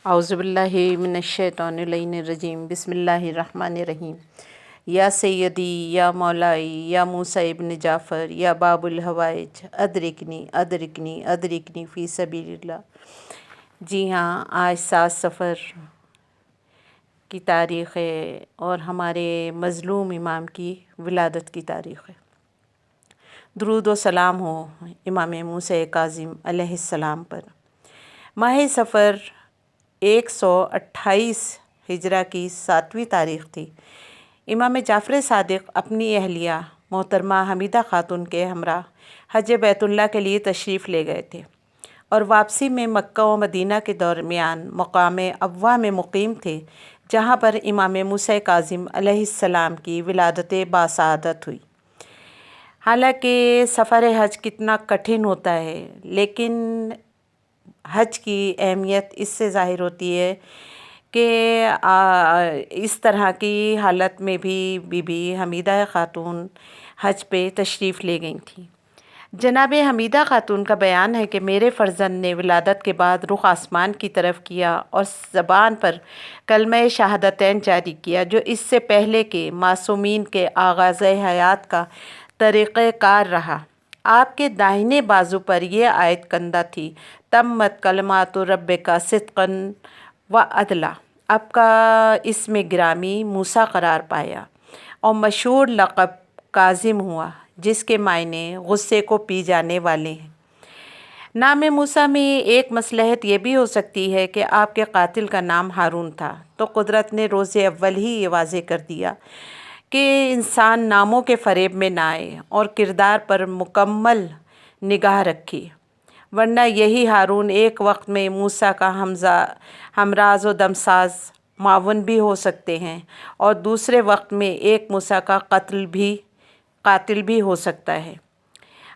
اعوذ باللہ من الشیطان الرجیم بسم اللہ الرحمن الرحیم یا سیدی یا مولائی یا موسیٰ ابن جعفر یا باب الحوائج ادرکنی ادرکنی ادرکنی فی سبیل اللہ۔ جی ہاں، آج 7 صفر کی تاریخ ہے اور ہمارے مظلوم امام کی ولادت کی تاریخ ہے۔ درود و سلام ہو امام موسیٰ کاظم علیہ السلام پر۔ ماہ صفر 128 ہجرہ کی 7ویں تاریخ تھی۔ امام جعفر صادق اپنی اہلیہ محترمہ حمیدہ خاتون کے ہمراہ حج بیت اللہ کے لیے تشریف لے گئے تھے اور واپسی میں مکہ و مدینہ کے درمیان مقام ابواء میں مقیم تھے، جہاں پر امام موسیٰ کاظم علیہ السلام کی ولادت باسعادت ہوئی۔ حالانکہ سفر حج کتنا کٹھن ہوتا ہے، لیکن حج کی اہمیت اس سے ظاہر ہوتی ہے کہ اس طرح کی حالت میں بھی بی بی حمیدہ خاتون حج پہ تشریف لے گئی تھیں۔ جناب حمیدہ خاتون کا بیان ہے کہ میرے فرزند نے ولادت کے بعد رخ آسمان کی طرف کیا اور زبان پر کلمہ شہادتین جاری کیا، جو اس سے پہلے کے معصومین کے آغاز حیات کا طریقہ کار رہا۔ آپ کے داہنے بازو پر یہ آیت کندہ تھی: تمت کلمات ربک صدقا و عدلا۔ آپ کا اسم گرامی موسیٰ قرار پایا اور مشہور لقب کاظم ہوا، جس کے معنی غصے کو پی جانے والے ہیں۔ نام موسیٰ میں ایک مصلحت یہ بھی ہو سکتی ہے کہ آپ کے قاتل کا نام ہارون تھا، تو قدرت نے روز اول ہی یہ واضح کر دیا کہ انسان ناموں کے فریب میں نہ آئے اور کردار پر مکمل نگاہ رکھے، ورنہ یہی ہارون ایک وقت میں موسیٰ کا ہمراز و دمساز معاون بھی ہو سکتے ہیں اور دوسرے وقت میں ایک موسیٰ کا قاتل بھی ہو سکتا ہے۔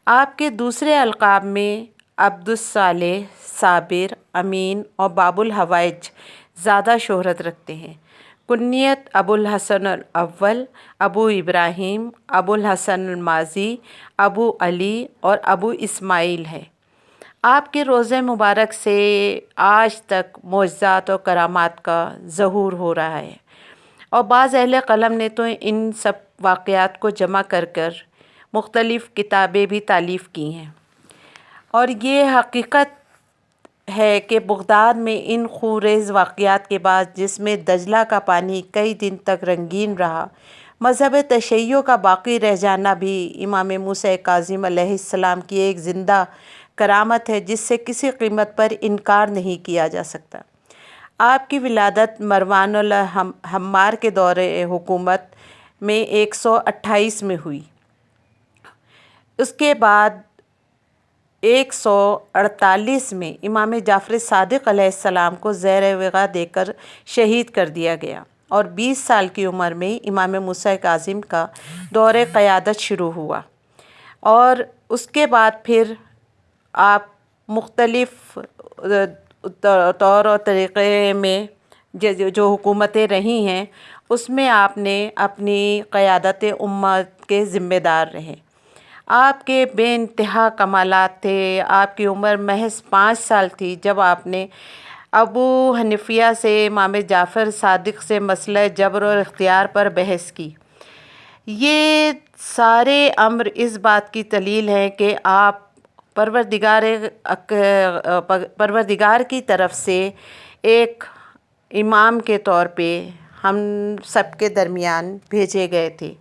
آپ کے دوسرے القاب میں عبدالصالح، صابر، امین اور باب الحوائج زیادہ شہرت رکھتے ہیں۔ کنیت ابو الحسن الاول، ابو ابراہیم، ابو الحسن الماضی، ابو علی اور ابو اسماعیل ہے۔ آپ کے روضہ مبارک سے آج تک معجزات اور کرامات کا ظہور ہو رہا ہے، اور بعض اہل قلم نے تو ان سب واقعات کو جمع کر مختلف کتابیں بھی تالیف کی ہیں۔ اور یہ حقیقت ہے کہ بغداد میں ان خونریز واقعات کے بعد، جس میں دجلہ کا پانی کئی دن تک رنگین رہا، مذہب تشیع کا باقی رہ جانا بھی امام موسیٰ کاظم علیہ السلام کی ایک زندہ کرامت ہے، جس سے کسی قیمت پر انکار نہیں کیا جا سکتا۔ آپ کی ولادت مروان الحمار کے دور حکومت میں 128 میں ہوئی۔ اس کے بعد 148 میں امام جعفر صادق علیہ السلام کو زیر وغا دے کر شہید کر دیا گیا، اور 20 سال کی عمر میں امام موسیٰ کاظم کا دور قیادت شروع ہوا، اور اس کے بعد پھر آپ مختلف طور و طریقے میں جو حکومتیں رہی ہیں، اس میں آپ نے اپنی قیادت امت کے ذمہ دار رہے۔ آپ کے بے انتہا کمالات تھے۔ آپ کی عمر محض 5 سال تھی جب آپ نے ابو حنیفہ سے امام جعفر صادق سے مسئلہ جبر اور اختیار پر بحث کی۔ یہ سارے امر اس بات کی دلیل ہے کہ آپ پروردگار کی طرف سے ایک امام کے طور پہ ہم سب کے درمیان بھیجے گئے تھے۔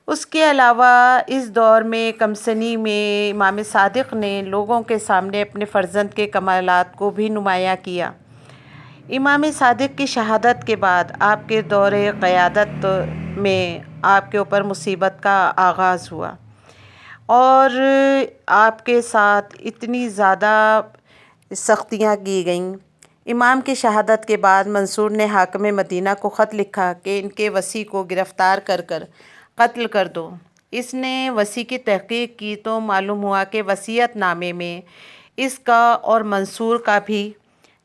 اس کے علاوہ اس دور میں کم سنی میں امام صادق نے لوگوں کے سامنے اپنے فرزند کے کمالات کو بھی نمایاں کیا۔ امام صادق کی شہادت کے بعد آپ کے دور قیادت میں آپ کے اوپر مصیبت کا آغاز ہوا، اور آپ کے ساتھ اتنی زیادہ سختیاں کی گئیں۔ امام کی شہادت کے بعد منصور نے حاکم مدینہ کو خط لکھا کہ ان کے وصی کو گرفتار کر قتل کر دو۔ اس نے وصی کی تحقیق کی تو معلوم ہوا کہ وصیت نامے میں اس کا اور منصور کا بھی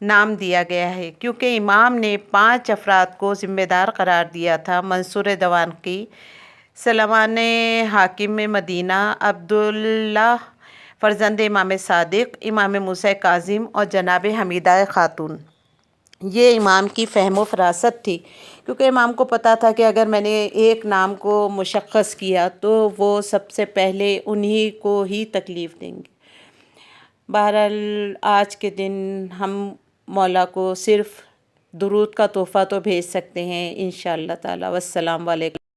نام دیا گیا ہے، کیونکہ امام نے 5 افراد کو ذمہ دار قرار دیا تھا: منصور دوانقی، سلمان حاکم مدینہ، عبداللہ فرزند امام صادق، امام موسیٰ کاظم اور جناب حمیدہ خاتون۔ یہ امام کی فہم و فراست تھی، کیونکہ امام کو پتہ تھا کہ اگر میں نے ایک نام کو مشخص کیا تو وہ سب سے پہلے انہی کو ہی تکلیف دیں گے۔ بہرحال آج کے دن ہم مولا کو صرف درود کا تحفہ تو بھیج سکتے ہیں انشاءاللہ تعالی۔ والسلام علیکم۔